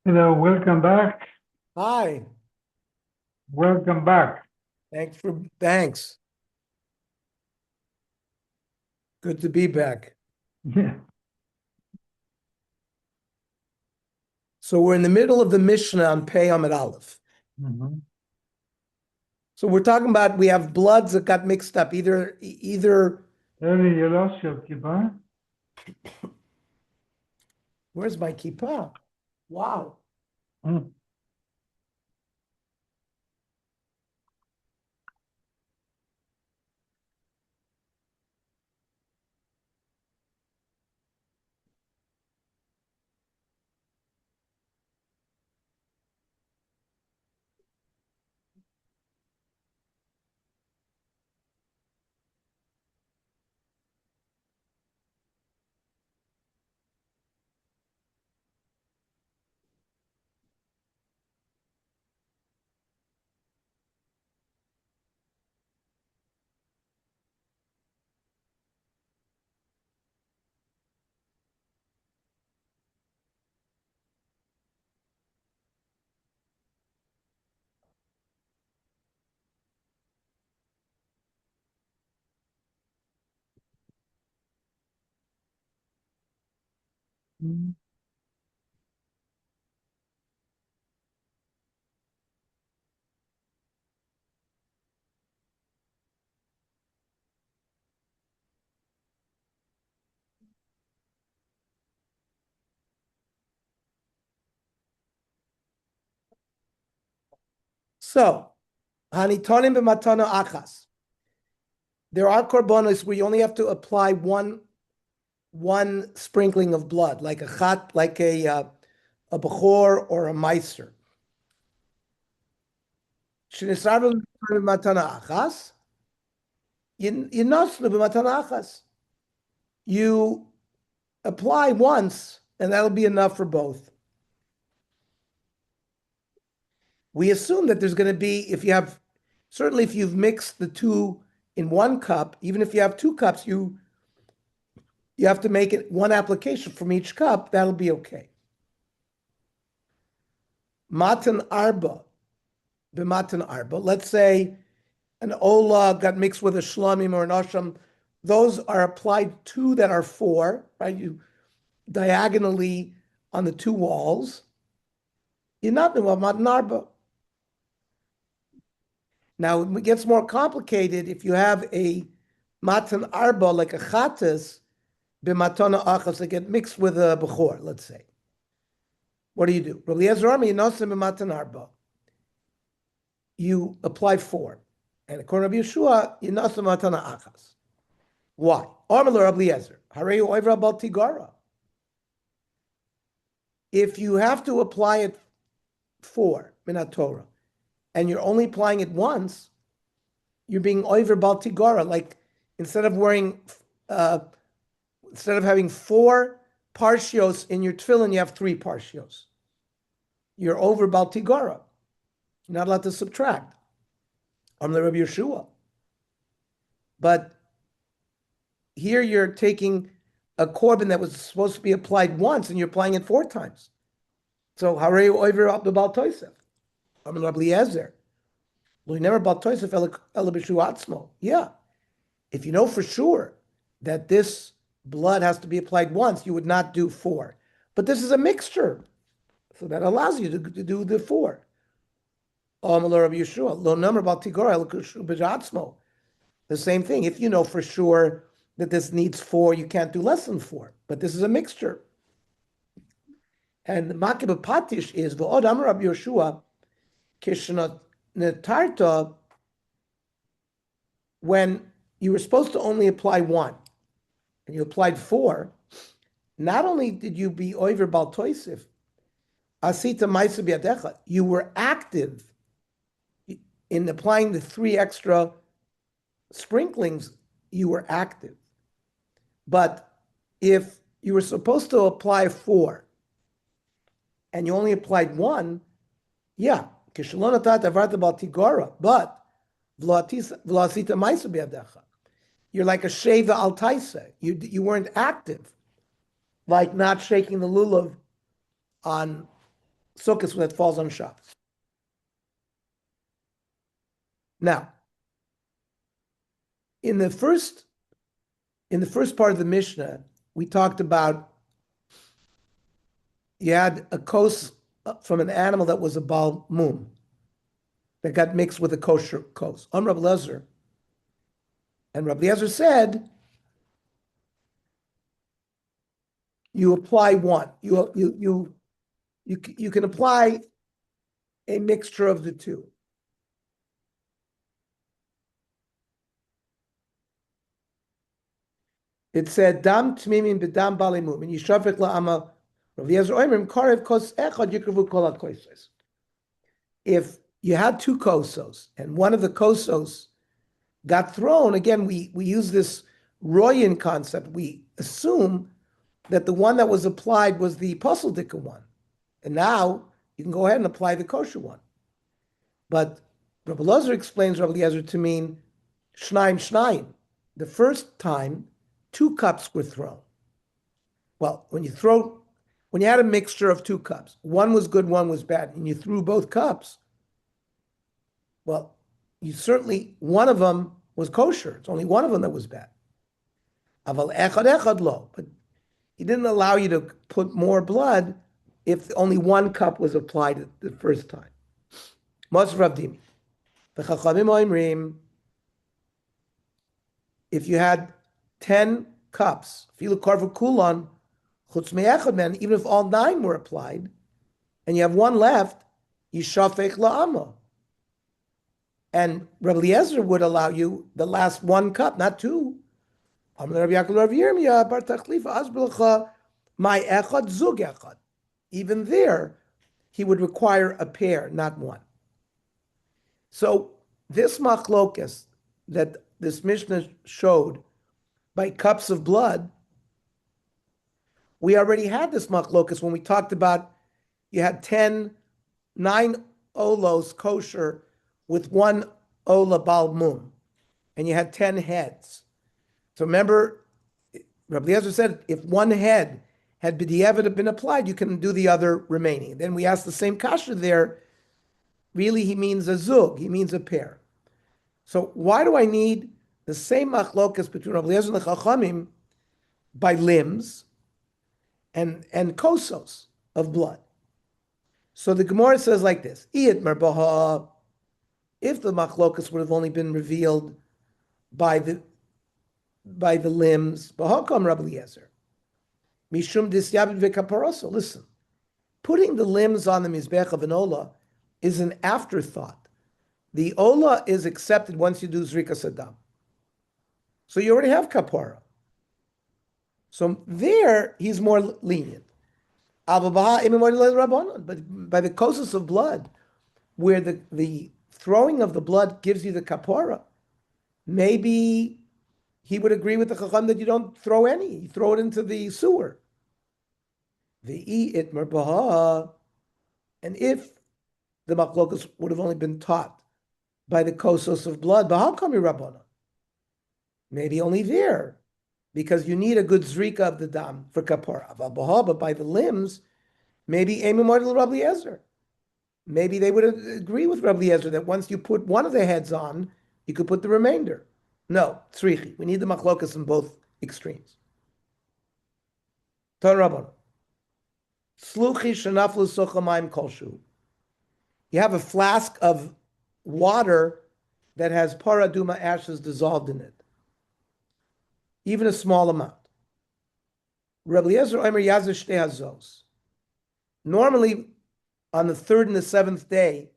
Hello, welcome back. Hi, Welcome back. thanks. Good to be back. Yeah. So we're in the middle of the Mishnah on Pei Amid Aleph. Mhm. So we're talking about we have bloods that got mixed up. Either Early, you lost your kippah. where's my kippah? Wow. Mm. Mm. So Hanitonim b'matana achas. There are korbanos where you only have to apply one sprinkling of blood, like a bechor or a meiser. Shenisarbu b'matana achas. Yinosnu b'matana achas. You apply once, and that'll be enough for both. We assume that there's going to be, certainly if you've mixed the two in one cup, even if you have two cups, you have to make it one application from each cup. That'll be okay. Matan arba, b'matan arba. Let's say an ola got mixed with a shlamim or an asham. Those are applied two that are four, right? You diagonally on the two walls. You're not doing matan arba. Now it gets more complicated if you have a matan arba like a chatas b'matana achas that get mixed with a bechor. Let's say, what do? Rabbi Eliezer Rami yinosim b'matan arba. You apply four, and according to Rabbi Yeshua, yinosim b'matana achas. Why? Armel Rabbi Eliezer hareyu oivra bal tigara. If you have to apply it four minat Torah, and you're only applying it once, you're being over bal tigara. Like instead of wearing instead of having four parshios in your tefillin, you have three parshios. You're over Baltigara. You're not allowed to subtract. I'm the Rabbi Yeshua. But here you're taking a korban that was supposed to be applied once and you're applying it four times. So, Harei over the Bal Toisef. I'm the Rabbi Eliezer. Well, you never Bal Toisef Ela B'Shu Atzmo. Yeah. If you know for sure that this blood has to be applied once, you would not do four. But this is a mixture. So that allows you to do the four. The same thing. If you know for sure that this needs four, you can't do less than four. But this is a mixture. And the makib patish is v'od amar Rabbi Yeshua kishnat netarta, when you were supposed to only apply one and you applied four. Not only did you be over bal toisif, asita ma'isa biyadecha, you were active in applying the three extra sprinklings. You were active. But if you were supposed to apply four and you only applied one, yeah, but you're like a sheva al taisa. You weren't active, like not shaking the lulav on Sukkot that falls on Shabbos. Now, in the first part of the Mishnah, we talked about you had a kos from an animal that was a bal mum that got mixed with a kosher kos. On Rabbi Lezer, and Rabbi Lezer said, you apply one. You can apply a mixture of the two. It said dam tmimim bedam balimum and yishafek la'ama. Rav Yezer oimrim karev kos echad yikrevu kol hakosos. If you had two kosos and one of the kosos got thrown, again we use this Royan concept. We assume that the one that was applied was the pasul one, and now you can go ahead and apply the kosher one. But Rabbi Lozer explains Rabbi Eliezer to mean shnaim shnaim. The first time, 2 cups were thrown. Well, when you had a mixture of 2 cups, one was good, one was bad, and you threw both cups, well, one of them was kosher. It's only one of them that was bad. Aval echad echad lo. But he didn't allow you to put more blood if only 1 cup was applied the first time. Moshe Rav Dimi. V'chachamim oimrim, if you had 10 cups, filu karvu kulon, chutz me'echad men, even if all 9 were applied, and you have 1 left, yishafech la'ama. And Rabbi Eliezer would allow you the last 1 cup, not 2. Even there, he would require a pair, not 1. So this machlokas that this Mishnah showed by cups of blood, we already had this machlokas when we talked about you had 9 olos kosher with 1 ola bal mum, and you had 10 heads. So remember, Rabbi Eliezer said if 1 head had been applied, you can do the other remaining. Then we asked the same kasha there. Really, he means a zug. He means a pair. So why do I need the same machlokas between Rabbi Eliezer and the Chachamim by limbs and kosos of blood? So the Gemara says like this: Iyat merbaha. If the machlokas would have only been revealed by the limbs, bahakam Rabbi Eliezer, mishum disyabed v'kaparoso. Listen, putting the limbs on the mizbech of an ola is an afterthought. The ola is accepted once you do zrikas adam. So you already have kapara. So there, he's more lenient. But by the kosos of blood, where the throwing of the blood gives you the kapara, maybe he would agree with the chacham that you don't throw any. You throw it into the sewer. And if the machlokas would have only been taught by the kosos of blood, maybe only there, because you need a good zrika of the dam for kapara. But by the limbs, maybe Rabbi Eliezer. Maybe they would agree with Rabbi Eliezer that once you put one of the heads on, you could put the remainder. No, tzrichi. We need the machlokas in both extremes. Ton Rabban. Sluchi shenaflu sochamayim kolshu. You have a flask of water that has paraduma ashes dissolved in it. Even a small amount. Rabbi Eliezer omer yazish shtei hazos. Normally, on the 3rd and the 7th day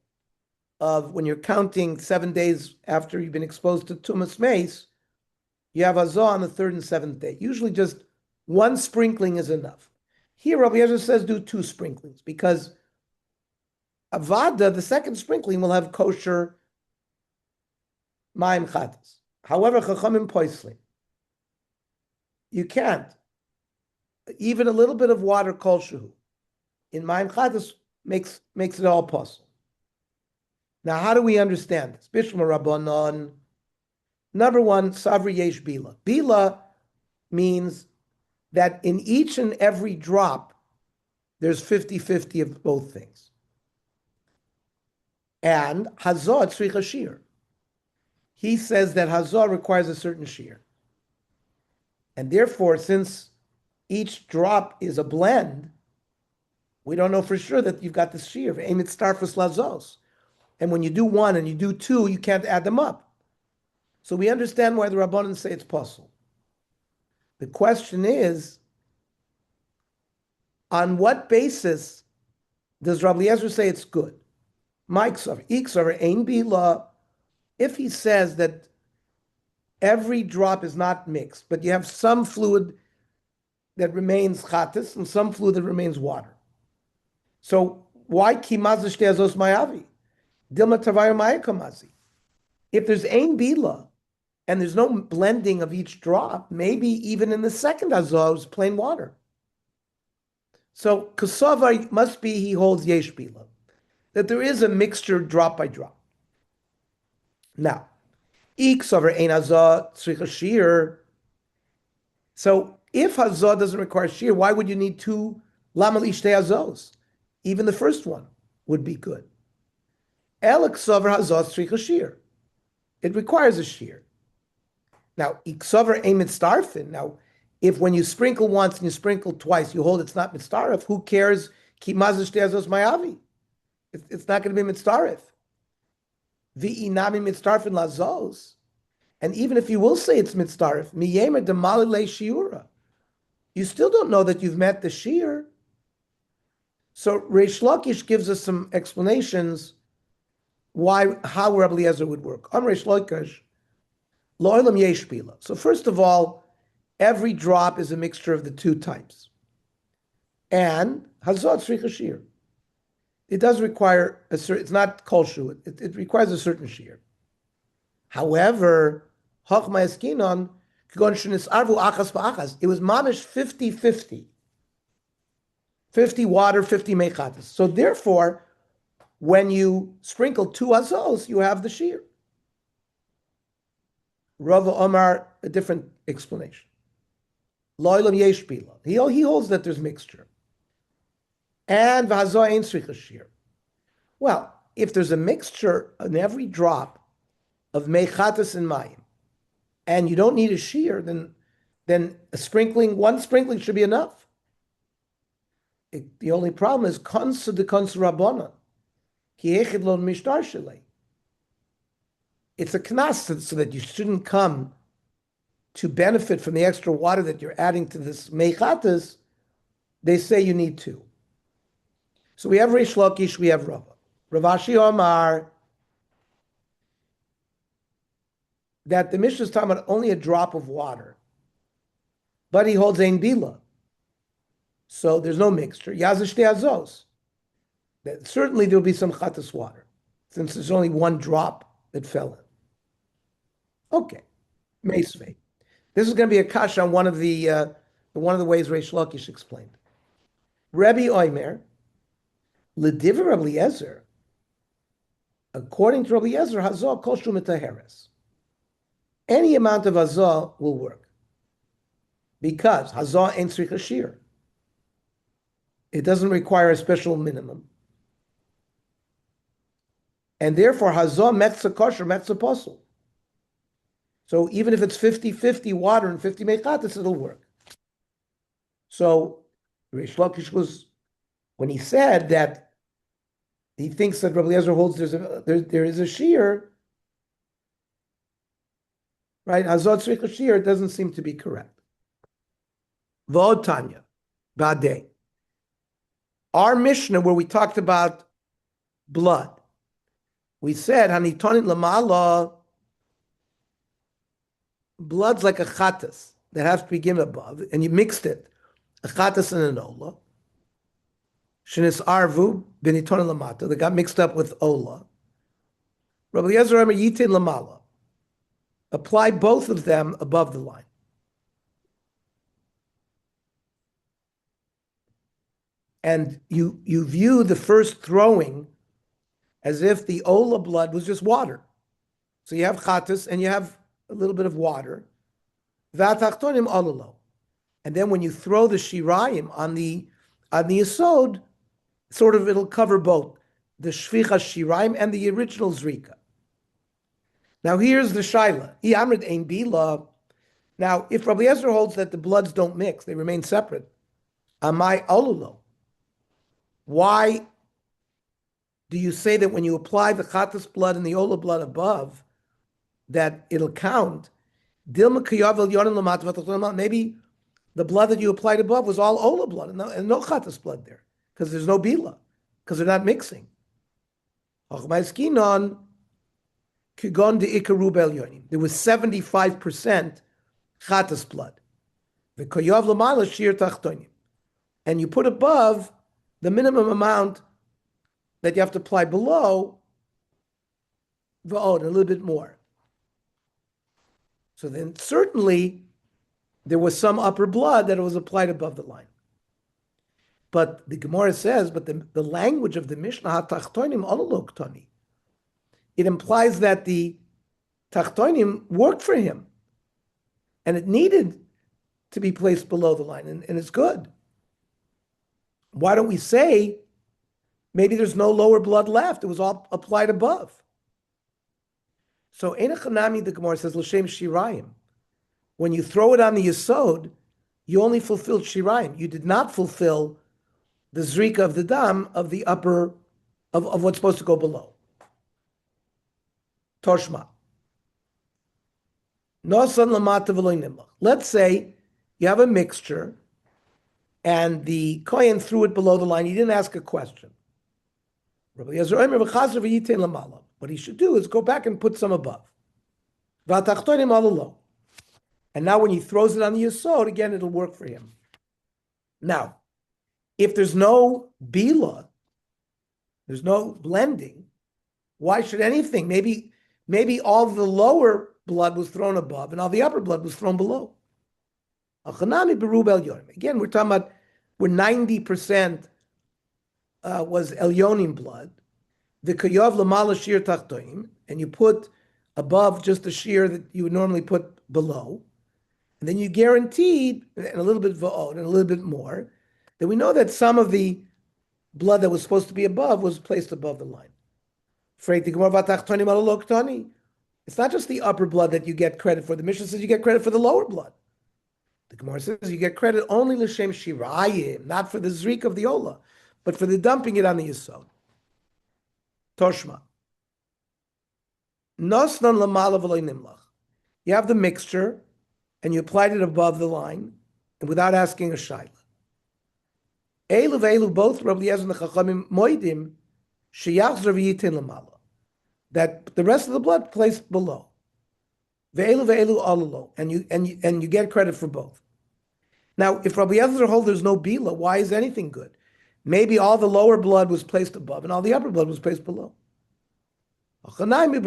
of when you're counting 7 days after you've been exposed to tumas meis, you have azah on the 3rd and 7th day. Usually just 1 sprinkling is enough. Here, Rabbi Eliezer says do 2 sprinklings because avada, the 2nd sprinkling, will have kosher ma'im chatas. However, chachamim poislim, you can't. Even a little bit of water kol shehu in ma'im chatas makes it all possible. Now, how do we understand this? Bishma Rabbanon. Number 1, Savri Yesh Bila. Bila means that in each and every drop there's 50-50 of both things. And Hazah tzricha shir. He says that Hazah requires a certain shir. And therefore, since each drop is a blend, we don't know for sure that you've got this shir. Amit starfus lazos. And when you do one and you do two, you can't add them up. So we understand why the Rabbanan say it's possible. The question is, on what basis does Rabbi Eliezer say it's good? If he says that every drop is not mixed, but you have some fluid that remains chatas and some fluid that remains water. So why kimaz azos mayavi? Dilma tavayu mayakamazi. If there's ein bila and there's no blending of each drop, maybe even in the second azos, plain water. So kasava must be he holds yesh bila, that there is a mixture drop by drop. Now, iksaver ein azah tzricha shir. So if hazah doesn't require shir, why would you need two lamal ishtei azos? Even the first one would be good. El iksaver hazah tzricha shir. It requires a shir. Now, iksaver ein mitzdarfin. Now, if when you sprinkle once and you sprinkle twice, you hold it's not mitzdarif, who cares? Ki mazish azos mayavi. It's not going to be mitzdarif. V'inami mitzdarfin lazos. And even if you will say it's mitzdarif, miyemer demalile shiura, you still don't know that you've met the shir. So Reish Lakish gives us some explanations how Rabbi Eliezer would work. Reish Lakish, lo'olam yesh bila. So first of all, every drop is a mixture of the two types. And hazot tzricha shir. It does require a certain, it's not kolshu, it requires a certain shir. However, it was mamish 50-50. 50 water, 50 mechatas. So therefore, when you sprinkle two azos, you have the shir. Rava Omar, a different explanation. Lo'ilam yesh bila. He holds that there's mixture. And v'hazah ein tzricha shir. Well, if there's a mixture in every drop of mechatas and mayim, and you don't need a shear, then one sprinkling should be enough. The only problem is konsa de konsa rabbanan. Ki echid lo mishtar shelei. It's a knas so that you shouldn't come to benefit from the extra water that you're adding to this mechatas. They say you need two. So we have Reish Lakish, we have Rava. Rav Ashi Omar, that the Mishnah is talking about only a drop of water, but he holds ein bila, so there's no mixture. Yazish azos. Certainly there will be some chatas water, since there's only one drop that fell in. Okay, meisvei. This is going to be a kasha on one of the ways Reish Lakish explained. Rebbe Oimer, l'divrei Rabbi Eliezer, according to Rabbi Eliezer, hazah kol shu mitaheres. Any amount of hazah will work, because hazah ain't tzricha shir. It doesn't require a special minimum, and therefore hazah metzah kosher metzah posel. So even if it's 50-50 water and 50 mechatas, it'll work. So Reish Lakish was, when he said that he thinks that Rabbi Eliezer holds there is a shear, right? Hazot tzricha shear doesn't seem to be correct. V'od Tanya, Badei. Our Mishnah where we talked about blood, we said hanitonin lamala, blood's like a chatas that has to be given above, and you mixed it, a chatas and an ola. Shenis arvu benitonin lamata, that got mixed up with ola. Rabbi Eliezer Omer yitin lamala. Apply both of them above the line. And you view the first throwing as if the ola blood was just water. So you have chatas and you have a little bit of water. V'atachtonim ololo. And then when you throw the shirayim on the On the Yesod, sort of it'll cover both the Shvicha Shiraim and the original Zrika. Now here's the Shaila. Amrit Ein Bila. Now, if Rabbi Ezra holds that the bloods don't mix, they remain separate, Amai Olulo. Why do you say that when you apply the Chatas blood and the Ola blood above, that it'll count? Maybe the blood that you applied above was all Ola blood and no Chatas blood there, because there's no Bila, because they're not mixing. There was 75% Chatas blood. And you put above the minimum amount that you have to apply below, a little bit more. So then certainly there was some upper blood that was applied above the line. But the Gemara says, but the language of the Mishnah, ha-tachtonim ololoktoni, it implies that the tachtonim worked for him, and it needed to be placed below the line, and it's good. Why don't we say maybe there's no lower blood left? It was all applied above. So Enechanami, the Gemara says, L'shem Shirayim. When you throw it on the Yesod, you only fulfilled Shirayim. You did not fulfill the Zrika of the Dam of the upper, of what's supposed to go below. Toshma. Nosan lamata v'loy nimlach. Let's say you have a mixture and the Kohen threw it below the line. He didn't ask a question. What he should do is go back and put some above. And now when he throws it on the Yesod, again, it'll work for him. Now, if there's no Bila, there's no blending, why should anything? Maybe all the lower blood was thrown above and all the upper blood was thrown below. Again, we're talking about where 90% was Elyonim blood, the Kayav Lamala Shir Tachtoim, and you put above just the shear that you would normally put below, and then you guaranteed, and a little bit Va'od, and a little bit more, that we know that some of the blood that was supposed to be above was placed above the line. It's not just the upper blood that you get credit for. The Mishnah says you get credit for the lower blood. The Gemara says you get credit only l'shem shirayim, not for the zrik of the ola, but for the dumping it on the yisod. Toshma. Nosnan lamala v'loy nimlach. You have the mixture, and you applied it above the line, and without asking a shayla. Elu ve'elu, both Rabbi Eliezer and the Chachamim moedim sheyachzor v'yitin lamala, that the rest of the blood placed below. Ve'elu ve'elu alalo, and you get credit for both. Now, if Rabbi Eliezer holds there's no bila, why is anything good? Maybe all the lower blood was placed above, and all the upper blood was placed below. Again, you're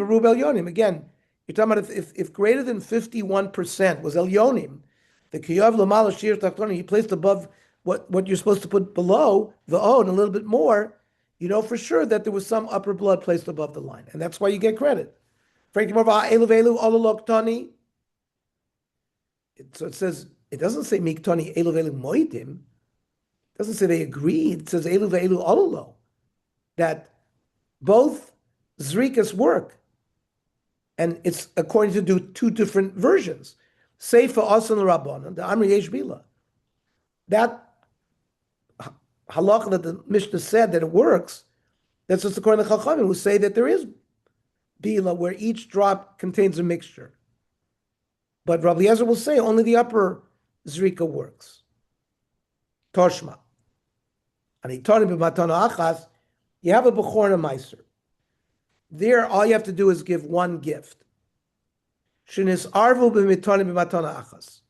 talking about if greater than 51% was elyonim, the kiyav lamala shir tachtoni, you placed above what you're supposed to put below the o and a little bit more, you know for sure that there was some upper blood placed above the line, and that's why you get credit. So it says, it doesn't say miktoni elu velu moidim. It doesn't say they agreed. It says elu velu alolo, that both zrikas work, and it's according to two different versions. Seifa asan l'rabbanan, the Amri Yesh Bila. That halacha that the Mishnah said that it works, that's just according to Chachamim, who say that there is Bila where each drop contains a mixture. But Rabbi Eliezer will say only the upper zrika works. Toshma. And he taught him b'matana achas, you have a bechor and a meiser. There, all you have to do is give one gift. Shenis arvu b'mitani b'matana achas.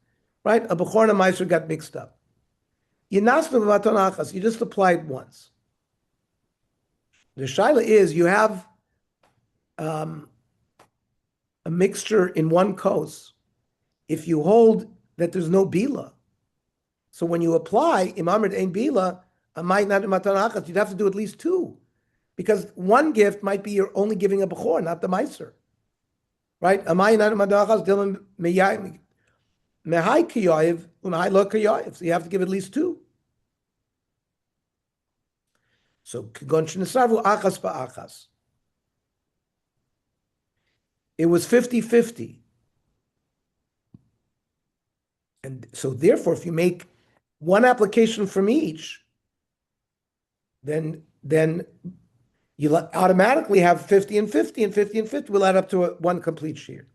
Right? A bechor and a meiser got mixed up. Yinasnu b'matana achas, you just applied once. The shaila is, you have a mixture in one kos. If you hold that there's no bila, so when you apply imamrit ein bila, you'd have to do at least two, because one gift might be you're only giving a bechor, not the meiser, right? So you have to give at least two. So כגון שנסרבו achas ba'achas. It was 50-50. And so therefore, if you make one application from each, then you'll automatically have 50 and 50, and 50 and 50 will add up to one complete shear.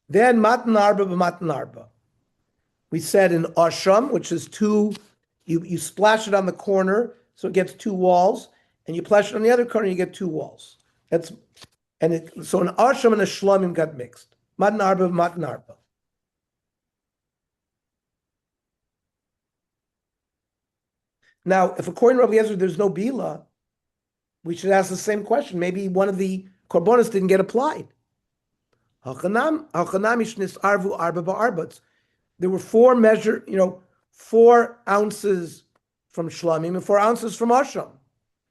Then matan arba b'matan arba. We said in asham, which is two, you splash it on the corner, so it gets two walls, and you splash it on the other corner, you get two walls. So an asham and a shlamim got mixed. Matan arba b'matan arba. Now, if according to Rabbi Eliezer there's no bila, we should ask the same question. Maybe one of the korbanos didn't get applied. There were 4 ounces from shlamim and 4 ounces from asham.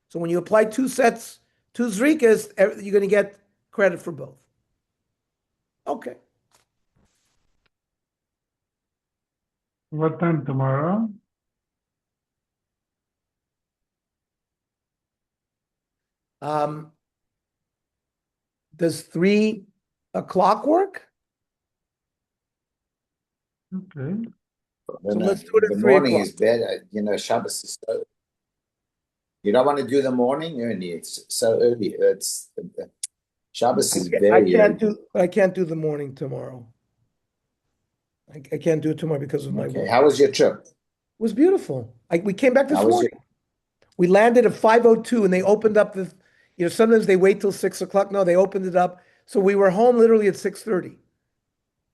So when you apply 2 sets, 2 zrikas, you're going to get credit for both. Okay. What time tomorrow? Does 3 o'clock work? Okay. So let's do it The at 3 morning o'clock. is better. Shabbos is so. You don't want to do the morning early. It's so early. Shabbos is very early. I can't do the morning tomorrow. I can't do it tomorrow because of my work. How was your trip? It was beautiful. We came back this How was morning. We landed at 5:02, and they opened up sometimes they wait till 6 o'clock. No, they opened it up. So we were home literally at 6:30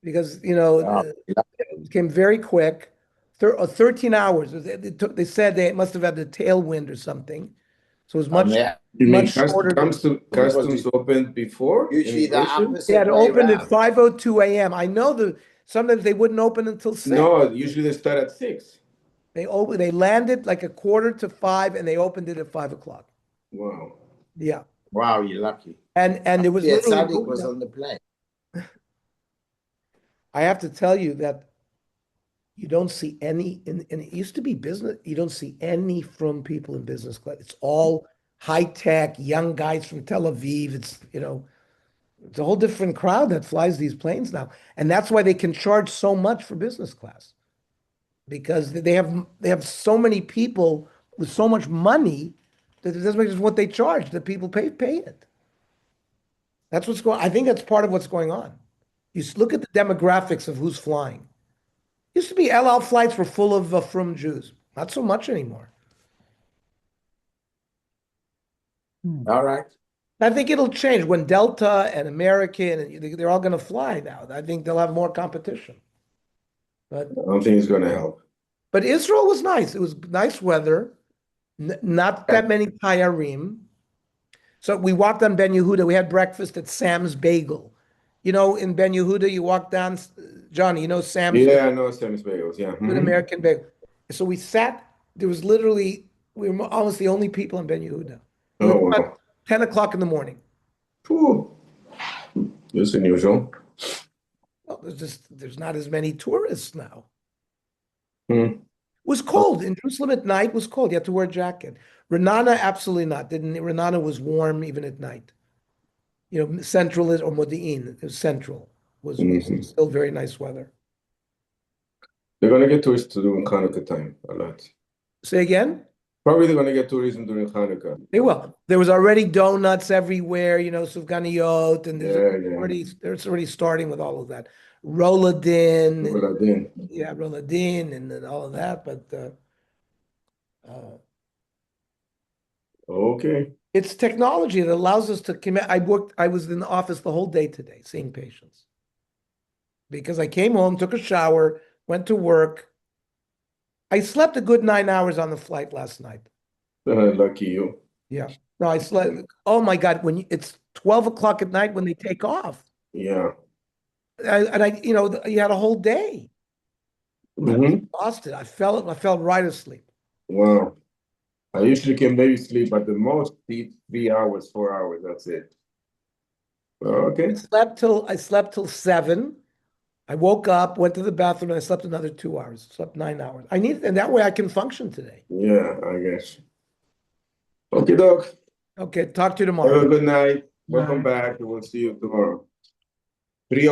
because, it came very quick. 13 hours. They said they must have had the tailwind or something. So it was much shorter. Customs opened before? Usually the immigration? opposite. Yeah, it way opened at around. 5:02 a.m. I know sometimes they wouldn't open until 6. No, usually they start at 6. They landed like a 4:45 and they opened it at 5 o'clock. Wow. Yeah. Wow, you're lucky. And there was Yeah, literally Sadiq was on the plane. I have to tell you that you don't see any, and it used to be business, you don't see any from people in business class. It's all high tech, young guys from Tel Aviv. It's a whole different crowd that flies these planes now. And that's why they can charge so much for business class. Because they have so many people with so much money that it doesn't make sense what they charge. The people pay it. That's what's going. I think that's part of what's going on. You look at the demographics of who's flying. Used to be El Al flights were full of from Jews. Not so much anymore. All right. I think it'll change when Delta and American and they're all going to fly now. I think they'll have more competition. But I don't think it's going to help. But Israel was nice. It was nice weather, not that many tayarim. So we walked on Ben Yehuda. We had breakfast at Sam's Bagel. In Ben Yehuda, you walk down, Johnny, Sam's? Yeah, I know Sam's Bagels, yeah. Good American bagel. So we sat, we were almost the only people in Ben Yehuda. Oh, wow. 10 o'clock in the morning. Ooh. That's unusual. Well, there's not as many tourists now. Hmm. It was cold. In Jerusalem at night, it was cold. You had to wear a jacket. Renana, absolutely not. Renana was warm even at night. Central or Modi'in, it was central. Was still very nice weather. They're going to get tourists during Hanukkah time a lot. Say again? Probably they're going to get tourism during Hanukkah. They will. There was already donuts everywhere, sufganiyot, and it's already starting with all of that. Roladin. Yeah, Roladin and all of that. But okay. It's technology that allows us to commit. I was in the office the whole day today, seeing patients. Because I came home, took a shower, went to work. I slept a good 9 hours on the flight last night. Lucky you. Yeah. No, I slept. Oh my God! It's 12 o'clock at night when they take off. Yeah. You had a whole day. I was exhausted. I fell right asleep. Wow. I usually can maybe sleep at the most 3 hours, 4 hours. That's it. Okay. I slept till 7, I woke up, went to the bathroom, and I slept another 2 hours, slept 9 hours. And that way I can function today. Yeah, I guess. Okay, Doc. Okay, talk to you Have tomorrow. a good night. Welcome Night. back, and we'll see you tomorrow.